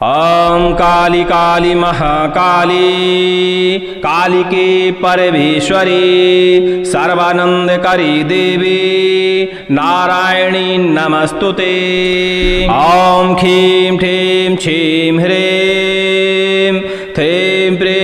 ओम काली काली महाकाली कालिके परमेश्वरी सर्वानंदकरी देवी नारायणी नमस्तुते। ओम खीं ठीं छीं ह्रीं थ्रीं प्रीं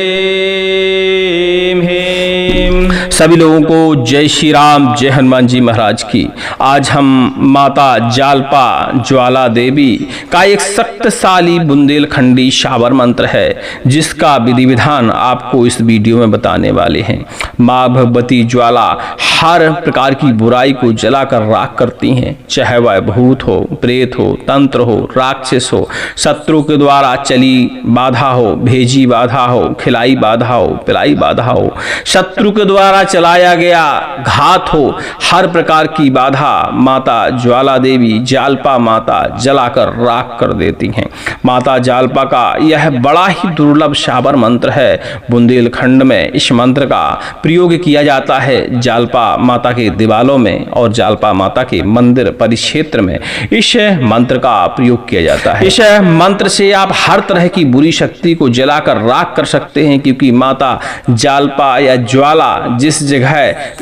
हीं। सभी लोगों को जय श्री राम, जय हनुमान जी महाराज की। आज हम माता जालपा ज्वाला देवी का एक शक्तिशाली बुंदेलखंडी शाबर मंत्र है, जिसका विधि विधान आपको इस वीडियो में बताने वाले हैं। माँ भगवती ज्वाला हर प्रकार की बुराई को जलाकर राख करती हैं, चाहे वह भूत हो, प्रेत हो, तंत्र हो, राक्षस हो, शत्रु के द्वारा चली बाधा हो, भेजी बाधा हो, खिलाई बाधा हो, पिलाई बाधा हो, शत्रु के द्वारा चलाया गया घात हो, हर प्रकार की बाधा माता ज्वाला देवी जालपा माता जलाकर राख कर देती हैं। माता जालपा का यह बड़ा ही दुर्लभ शाबर मंत्र है। बुंदेलखंड में इस मंत्र का प्रयोग किया जाता है। जालपा माता के दीवालों में और जालपा माता के मंदिर परिक्षेत्र में इस मंत्र का प्रयोग किया जाता है। इस मंत्र से आप हर तरह की बुरी शक्ति को जलाकर राख कर सकते हैं, क्योंकि माता जालपा या ज्वाला जिस जगह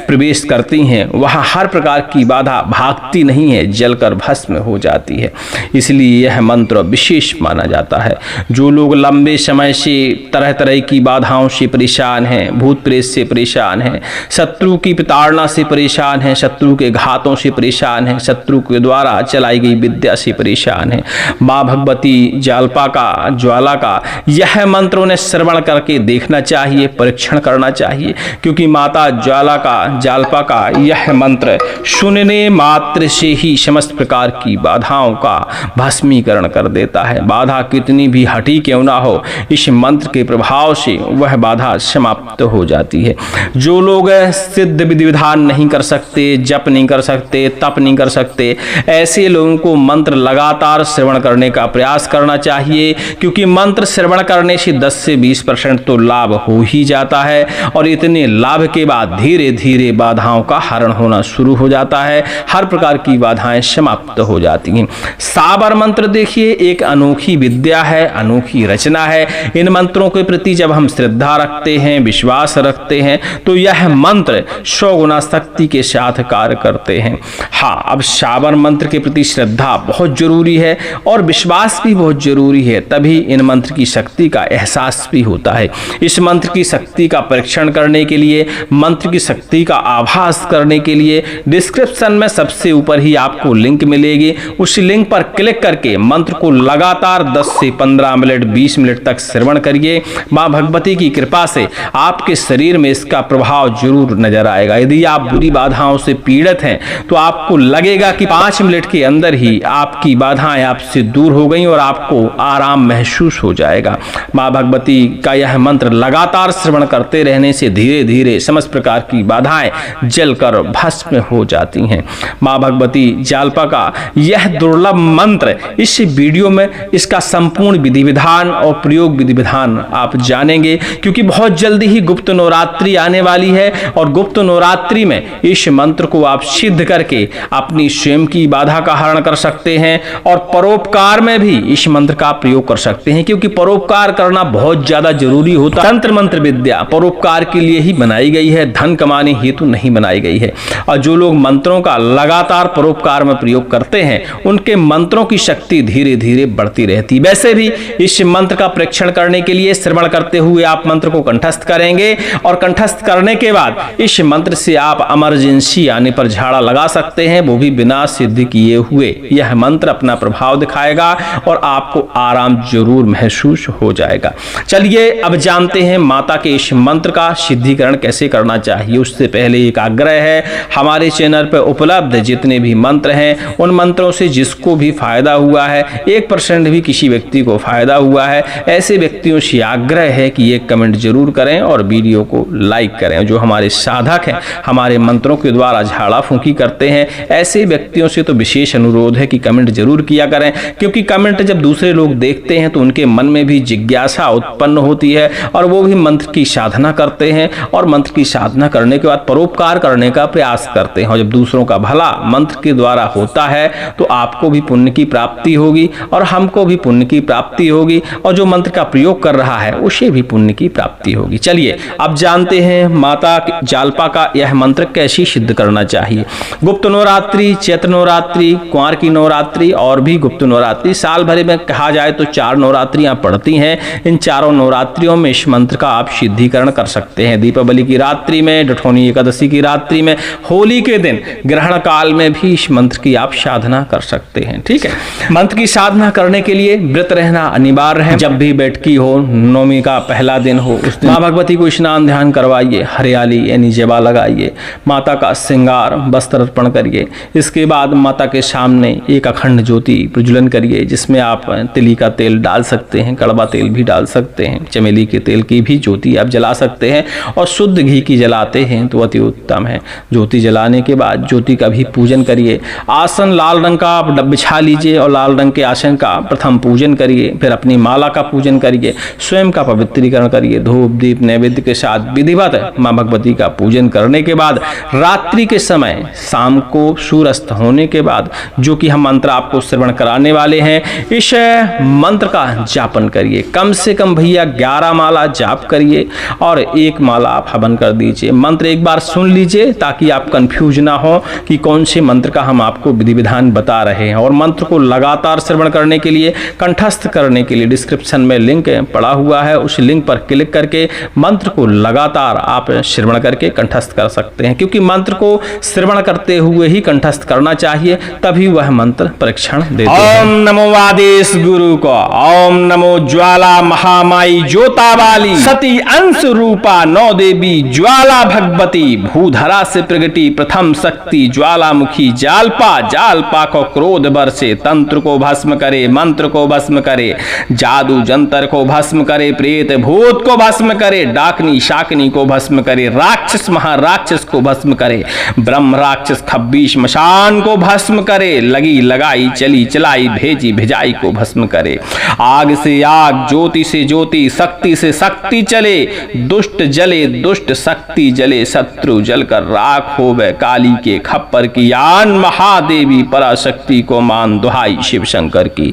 प्रवेश करती हैं वहां हर प्रकार की बाधा भागती नहीं है, जलकर भस्म हो जाती है। इसलिए यह मंत्र विशेष माना जाता है। जो लोग लंबे समय से तरह तरह की बाधाओं से परेशान हैं, भूत प्रेत से परेशान हैं, शत्रु की प्रताड़ना से परेशान हैं, शत्रु के घातों से परेशान हैं, शत्रु के द्वारा चलाई गई विद्या से परेशान हैं, माँ भगवती जालपा का ज्वाला का यह मंत्र उन्हें श्रवण करके देखना चाहिए, परीक्षण करना चाहिए, क्योंकि माता ज्वाला का जालपा का यह मंत्र सुनने मात्र से ही समस्त प्रकार की बाधाओं का भस्मीकरण कर देता है। बाधा कितनी भी हटी क्यों ना हो, इस मंत्र के प्रभाव से वह बाधा समाप्त हो जाती है। जो लोग सिद्ध विधि विधान नहीं कर सकते, जप नहीं कर सकते, तप नहीं कर सकते, ऐसे लोगों को मंत्र लगातार श्रवण करने का प्रयास करना चाहिए, क्योंकि मंत्र श्रवण करने से 10 से 20% तो लाभ हो ही जाता है, और इतने लाभ के बाद धीरे धीरे बाधाओं का हरण होना शुरू हो जाता है, हर प्रकार की बाधाएं समाप्त हो जाती हैं। शाबर मंत्र देखिए एक अनोखी विद्या है, अनोखी रचना है। इन मंत्रों के प्रति जब हम श्रद्धा रखते हैं, विश्वास रखते हैं, तो यह मंत्र 100 गुना शक्ति के साथ कार्य करते हैं। हाँ, अब शाबर मंत्र के प्रति श्रद्धा बहुत जरूरी है और विश्वास भी बहुत जरूरी है, तभी इन मंत्र की शक्ति का एहसास भी होता है। इस मंत्र की शक्ति का परीक्षण करने के लिए, मंत्र की शक्ति का आभास करने के लिए डिस्क्रिप्शन में सबसे ऊपर ही आपको लिंक मिलेगी। उस लिंक पर क्लिक करके मंत्र को लगातार 10 से 15 मिनट 20 मिनट तक श्रवण करिए। मां भगवती की कृपा से आपके शरीर में इसका प्रभाव जरूर नजर आएगा। यदि आप बुरी बाधाओं से पीड़ित हैं तो आपको लगेगा कि 5 मिनट के अंदर ही आपकी बाधाएं आपसे दूर हो गई और आपको आराम महसूस हो जाएगा। मां भगवती का यह मंत्र लगातार श्रवण करते रहने से धीरे धीरे समस्त प्रकार की बाधाएं जलकर भस्म हो जाती हैं। मां भगवती जालपा का यह दुर्लभ मंत्र इस वीडियो में इसका संपूर्ण विधि विधान और प्रयोग विधि विधान आप जानेंगे, क्योंकि बहुत जल्दी ही गुप्त नवरात्रि आने वाली है और गुप्त नवरात्रि में इस मंत्र को आप सिद्ध करके अपनी स्वयं की बाधा का हरण कर सकते हैं और परोपकार में भी इस मंत्र का प्रयोग कर सकते हैं, क्योंकि परोपकार करना बहुत ज्यादा जरूरी होता है। तंत्र मंत्र विद्या परोपकार के लिए ही बनाई गई है, धन कमाने हेतु नहीं बनाई गई है। और जो लोग मंत्रों का लगातार परोपकार में प्रयोग करते हैं उनके मंत्रों की शक्ति धीरे धीरे बढ़ती रहती। वैसे भी इस मंत्र का परीक्षण करने के लिए श्रवण करते हुए आप मंत्र को कंठस्थ करेंगे और कंठस्थ करने के बाद इस मंत्र से आप इमरजेंसी आने पर झाड़ा लगा सकते हैं, वो भी बिना सिद्ध किए हुए। यह मंत्र अपना प्रभाव दिखाएगा और आपको आराम जरूर महसूस हो जाएगा। चलिए अब जानते हैं माता के इस मंत्र का सिद्धिकरण कैसे करना चाहिए। उससे पहले एक आग्रह है, हमारे चैनल पर उपलब्ध जितने भी मंत्र हैं उन मंत्रों से जिसको भी फायदा हुआ है, 1% भी किसी व्यक्ति को फायदा हुआ है, ऐसे व्यक्तियों से आग्रह है कि एक कमेंट जरूर करें और वीडियो को लाइक करें। जो हमारे साधक हैं, हमारे मंत्रों के द्वारा झाड़ा फूंकी करते हैं, ऐसे व्यक्तियों से तो विशेष अनुरोध है कि कमेंट जरूर किया करें, क्योंकि कमेंट जब दूसरे लोग देखते हैं तो उनके मन में भी जिज्ञासा उत्पन्न होती है और वो भी मंत्र की साधना करते हैं और मंत्र की साधना करने के बाद परोपकार करने का प्रयास करते हैं, और जब दूसरों का भला मंत्र के द्वारा होता है तो आपको भी पुण्य की प्राप्ति होगी और हमको भी पुण्य की प्राप्ति होगी, और जो मंत्र का प्रयोग कर रहा है उसे भी पुण्य की प्राप्ति होगी। चलिए अब जानते हैं माता जालपा का यह मंत्र कैसे सिद्ध करना चाहिए। गुप्त नवरात्रि, चैत्र नवरात्रि, कुंवार की नवरात्रि और भी गुप्त नवरात्रि, साल भर में कहा जाए तो 4 नवरात्रियां पड़ती हैं। इन चारों नवरात्रियों में इस मंत्र का आप सिद्धिकरण कर सकते हैं। दीपावली की रात्रि में, डठौनी एकादशी की रात्रि में, होली के दिन, ग्रहण काल में भी इस मंत्र की आप साधना कर सकते हैं। ठीक है, मंत्र की साधना करने के लिए व्रत रहना अनिवार्य है। जब भी बैठकी हो, नवमी का पहला दिन हो, उस दिन माँ भगवती को स्नान ध्यान करवाइए, हरियाली यानी जवा लगाइए, माता का श्रृंगार वस्त्र अर्पण करिए। इसके बाद माता के सामने एक अखंड ज्योति प्रज्वलन करिए, जिसमें आप तिली का तेल डाल सकते हैं, कड़वा तेल भी डाल सकते हैं, चमेली के तेल की भी ज्योति आप जला सकते हैं, और शुद्ध घी की जलाते हैं तो अति उत्तम है। ज्योति जलाने के बाद ज्योति का भी पूजन करिए। आसन लाल रंग का आप बिछा लीजिए और लाल रंग के आसन का प्रथम पूजन करिए, फिर अपनी माला का पूजन करिए, स्वयं का पवित्रीकरण करिए। धूप दीप नैवेद्य के साथ विधिवत माँ भगवती का पूजन करने के बाद रात्रि के समय, शाम को सूर्यास्त होने के बाद, जो कि हम मंत्र आपको श्रवण कराने वाले हैं, इस मंत्र का जापन करिए। कम से कम भैया 11 माला जाप करिए और 1 माला आप हवन कर दीजिए। मंत्र एक बार सुन लीजिए ताकि आप कंफ्यूज ना हो कि कौन से मंत्र का हम आपको विधि विधान बता रहे हैं। और मंत्र को लगातार श्रवण करने के लिए, कंठस्थ करने के लिए डिस्क्रिप्शन में लिंक पड़ा हुआ है, उस लिंक पर क्लिक करके मंत्र को लगातार आप श्रवण करके कंठस्थ कर सकते हैं, क्योंकि मंत्र को श्रवण करते हुए ही कंठस्थ करना चाहिए, तभी वह मंत्र परीक्षण देते हैं। ओम नमो आदेश गुरु को, ओम नमो ज्वाला महामाई ज्योतावाली सती अंश रूपा नौ देवी ज्वाला भगवती भूधरा से प्रगटी प्रथम शक्ति ज्वालामुखी जालपा, जालपा को क्रोध बरसे, तंत्र को भस्म करे, मंत्र को भस्म करे, जादू जंतर को भस्म करे, प्रेत भूत को भस्म करे, डाकनी शाकनी को भस्म करे, राक्षस महाराक्षस को भस्म करे, ब्रह्म राक्षस खब्बीश मशान को भस्म करे, लगी लगाई चली चलाई भेजी भिजाई को भस्म करे। आग से आग, ज्योति से ज्योति, शक्ति से शक्ति चले, दुष्ट जले दुष्ट, शक्ति जले, शत्रु जलकर राख होवे, काली के खप्पर की आन, महादेवी पराशक्ति को मान, दुहाई शिव शंकर की।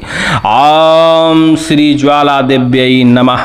ओम श्री ज्वाला दिव्यै नमः।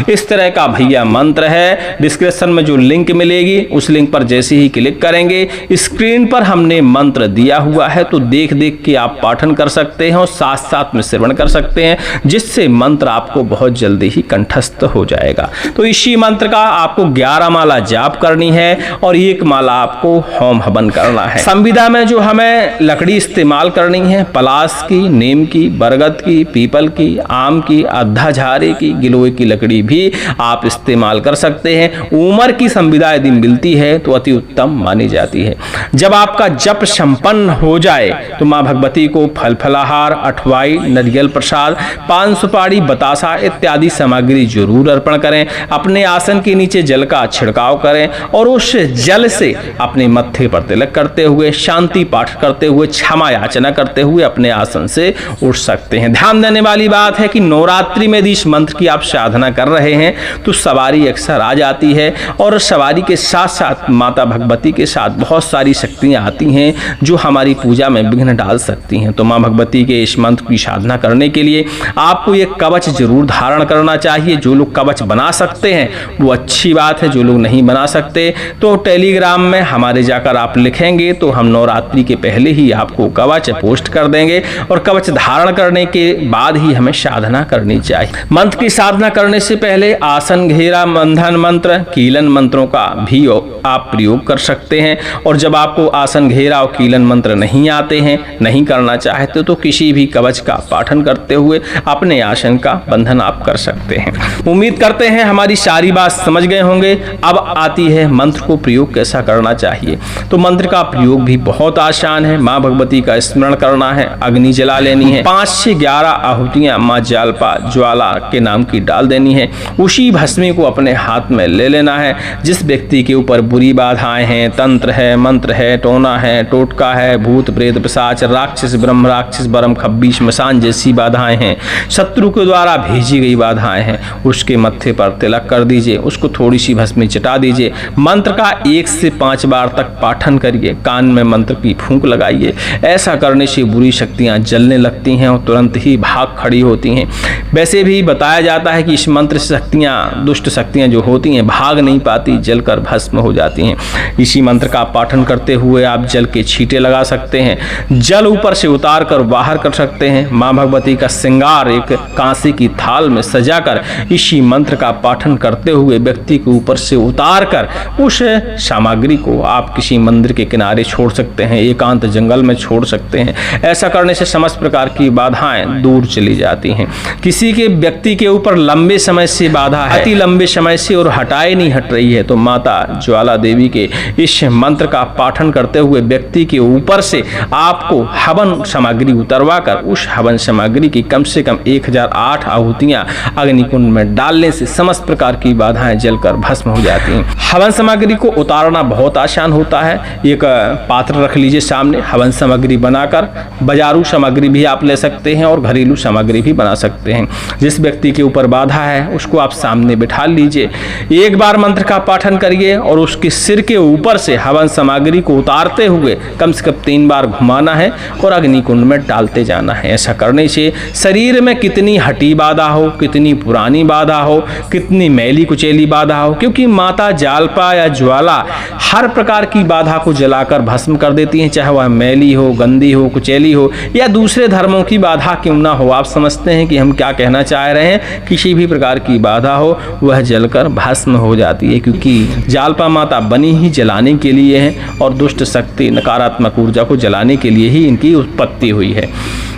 इस तरह का भैया मंत्र है। डिस्क्रिप्शन में जो लिंक मिलेगी उस लिंक पर जैसे ही क्लिक करेंगे, स्क्रीन पर हमने मंत्र दिया हुआ है, तो देख देख के आप पाठन कर सकते हैं और साथ साथ में श्रवण कर सकते हैं, जिससे मंत्र आपको बहुत जल्दी ही कंठस्थ हो जाएगा। तो इसी मंत्र का आपको 11 माला जाप करनी है और 1 माला आपको होम हवन करना है। संविदा में जो हमें लकड़ी इस्तेमाल करनी है, पलाश की, नीम की, बरगद की, पीपल की, आम की, अद्धा झारे की, गिलोय की लकड़ी भी आप इस्तेमाल कर सकते हैं। उमर की संविदा यदि मिलती है तो अति उत्तम मानी जाती है। जब आपका जप संपन्न हो जाए तो मां भगवती को फल फलाहार, अठवाई, नारियल प्रसाद, पान सुपारी, बतासा इत्यादि सामग्री जरूर अर्पण करें। अपने आसन के नीचे जल का छिड़काव करें और उस जल से अपने मत्थे पर तिलक करते हुए, शांति पाठ करते हुए, क्षमा याचना करते हुए अपने आसन से उठ सकते हैं। ध्यान देने वाली बात है कि नवरात्रि में यदि इस मंत्र की आप साधना कर रहे हैं तो सवारी अक्सर आ जाती है, और सवारी के साथ साथ माता भगवती के साथ बहुत सारी शक्तियां आती हैं जो हमारी पूजा में विघ्न डाल सकती हैं। तो मां भगवती के इस मंत्र की साधना करने के लिए आपको ये कवच जरूर धारण करना चाहिए। जो लोग कवच बना सकते हैं वो अच्छी बात है, जो लोग नहीं बना सकते तो टेलीग्राम में हमारे जाकर आप लिखेंगे तो हम नवरात्रि के पहले ही आपको कवच पोस्ट कर देंगे, और कवच धारण करने के बाद ही हमें साधना करनी चाहिए। मंत्र की साधना करने से पहले आसन घेरा, बंधन मंत्र, कीलन मंत्रों का भी आप प्रयोग कर सकते हैं। और जब आपको आसन घेरा और कीलन मंत्र नहीं आते हैं, नहीं करना चाहते, तो किसी भी कवच का पाठन करते हुए अपने आसन का बंधन आप कर सकते हैं। उम्मीद करते हैं हमारी सारी बात समझ गए होंगे। अब आती है मंत्र को प्रयोग कैसा करना चाहिए। तो मंत्र का प्रयोग भी बहुत आसान है। माँ भगवती का स्मरण करना है, अग्नि जला लेनी है, 5 से 11 आहुतियां माँ जालपा ज्वाला के नाम की डाल देनी है। उसी भस्मी को अपने हाथ में ले लेना है। जिस व्यक्ति के ऊपर बुरी बाधाएं हैं, तंत्र है, मंत्र है, टोना है, टोटका है, भूत प्रेत पिशाच, राक्षस ब्रह्म राक्षस बरम खब्बीश मसान जैसी बाधाएं हैं, शत्रु के द्वारा भेजी गई बाधाएं हैं, उसके मत्थे पर तिलक कर दीजिए, उसको थोड़ी सी भस्मी चटा दीजिए। लीजिए। मंत्र का 1 से 5 बार तक पाठन करिए, कान में मंत्र की फूंक लगाइए। ऐसा करने से बुरी शक्तियां जलने लगती हैं और तुरंत ही भाग खड़ी होती हैं। वैसे भी बताया जाता है कि इस मंत्र से शक्तियां, दुष्ट शक्तियां जो होती हैं भाग नहीं पाती, जलकर भस्म हो जाती हैं। इसी मंत्र का पाठन करते हुए आप जल के छींटे लगा सकते हैं, जल ऊपर से उतार कर बाहर कर सकते हैं। माँ भगवती का श्रृंगार एक कांसे की थाल में सजाकर इसी मंत्र का पाठन करते हुए व्यक्ति के ऊपर से उतार कर उस सामग्री को आप किसी मंदिर के किनारे छोड़ सकते हैं, एकांत जंगल में छोड़ सकते हैं। ऐसा करने से समस्त प्रकार की बाधाएं दूर चली जाती हैं। किसी के व्यक्ति के ऊपर लंबे समय से बाधा है, अति लंबे समय से और हटाए नहीं हट रही है, तो माता ज्वाला देवी के इस मंत्र का पाठन करते हुए व्यक्ति के ऊपर से आपको हवन सामग्री उतरवा कर उस हवन सामग्री की कम से कम 1008 आहुतियां अग्निकुंड में डालने से समस्त प्रकार की बाधाएं जलकर भस्म हो जाती हैं। हवन सामग्री को उतारना बहुत आसान होता है। एक पात्र रख लीजिए सामने, हवन सामग्री बनाकर बाजारू सामग्री भी आप ले सकते हैं और घरेलू सामग्री भी बना सकते हैं। जिस व्यक्ति के ऊपर बाधा है उसको आप सामने बिठा लीजिए, एक बार मंत्र का पाठन करिए और उसके सिर के ऊपर से हवन सामग्री को उतारते हुए कम से कम 3 बार घुमाना है और अग्निकुंड में डालते जाना है। ऐसा करने से शरीर में कितनी हटी बाधा हो, कितनी पुरानी बाधा हो, कितनी मैली कुचैली बाधा हो, क्योंकि माता जालपा या ज्वाला हर प्रकार की बाधा को जलाकर भस्म कर देती हैं, चाहे वह मैली हो, गंदी हो, कुचैली हो या दूसरे धर्मों की बाधा क्यों ना हो। आप समझते हैं कि हम क्या कहना चाह रहे हैं। किसी भी प्रकार की बाधा हो वह जलकर भस्म हो जाती है, क्योंकि जालपा माता बनी ही जलाने के लिए है और दुष्ट शक्ति, नकारात्मक ऊर्जा को जलाने के लिए ही इनकी उत्पत्ति हुई है।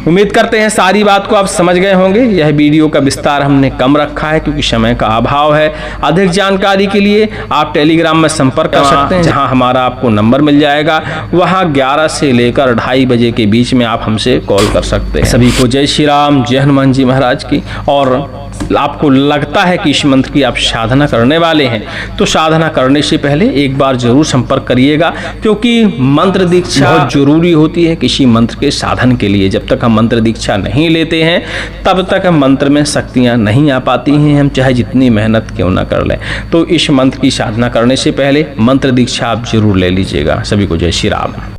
उम्मीद करते हैं सारी बात को आप समझ गए होंगे। यह वीडियो का विस्तार हमने कम रखा है क्योंकि समय का अभाव है। अधिक जानकारी के लिए आप टेलीग्राम में संपर्क कर सकते हैं, जहां हमारा आपको नंबर मिल जाएगा। वहां 11 से लेकर 2:30 बजे के बीच में आप हमसे कॉल कर सकते हैं। सभी को जय श्री राम, जय हनुमान जी महाराज की। और आपको लगता है कि इस मंत्र की आप साधना करने वाले हैं तो साधना करने से पहले एक बार जरूर संपर्क करिएगा, क्योंकि मंत्र दीक्षा बहुत जरूरी होती है किसी मंत्र के साधन के लिए। जब तक हम मंत्र दीक्षा नहीं लेते हैं तब तक हम मंत्र में शक्तियां नहीं आ पाती हैं, हम चाहे जितनी मेहनत क्यों ना कर लें। तो इस मंत्र की साधना करने से पहले मंत्र दीक्षा आप जरूर ले लीजिएगा। सभी को जय श्री राम।